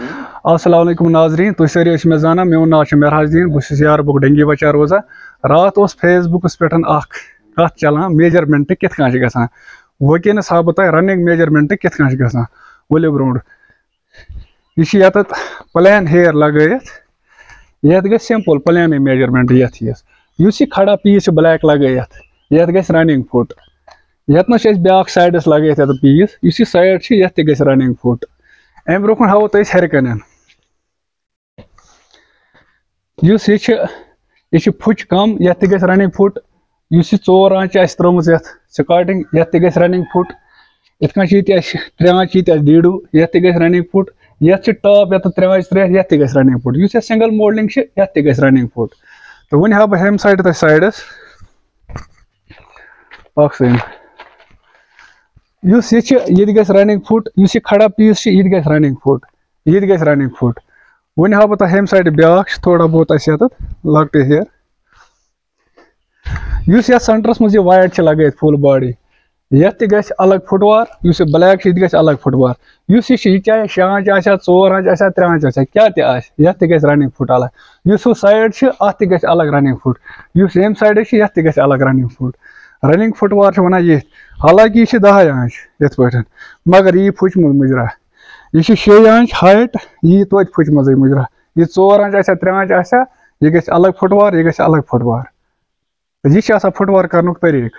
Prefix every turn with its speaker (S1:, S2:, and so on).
S1: अस्सलाम वालेकुम नाजरीन तुम सारी मे जाना मेन नाव मेहराजदीन बहुत यार बुक डेंगी बचा रोजान रात फेसबुकस पे कत चलान मेजरमेंट कित ग वकीनस हा बह तुम रनिंग मेजरमेंट कित ग वलियो ब्रो यह प्लान हेयर लगत ये ग सिंपल प्लान मेजरमेंट ये खड़ा पीस ब्लैक लगत ये ग रनिंग फुट ये ब्या साइडस लगत पीस इस साइड ये ग रनिंग फुट अम ब्रो हावो तुम हर कन यह फुच कम ये ग रनिंग फुट इस 4 आंच त्रुम स्टार्टिंग ये ग रनिंग फुट इत 3 आंच डीडू ये ग रनिंग फुट ये टॉप ये 3 आंच 3 ये ग रनिंग फुट इस सिंगल मोल्डिंग ये ग रनिंग फुट तो वो हा बह हम साइड तुम साइडस ये ग रनिंग फुट इस खड़ा पीस ये ग रनिंग फुट ये ग रनिंग फुट वो हा बह हम साइड ब्या थोड़ा बहुत लकट हेयर इस सेंटरस मज वाइट लगत फुल बॉडी ये ग अलग फुटवार इस ब्लैक ये ग अलग फुटवार इस चाहे 6 आंच 4 आंच 3 आंच क्या ये ग रनिंग फुट अलग इस साइड अत ग अलग रनिंग फुट इस यम साइड ये ग अलग रनिंग फुटवार वन ये हालांकि यह 10 आंच ये मगर यह फुच मुजरा यह 6 आंच हाइट यह तो फुच मज मुजरा यह 4 आंच 3 आंच ये ग अलग फुटवार ये ग अलग फुटवार यह फुटवार कर तरीक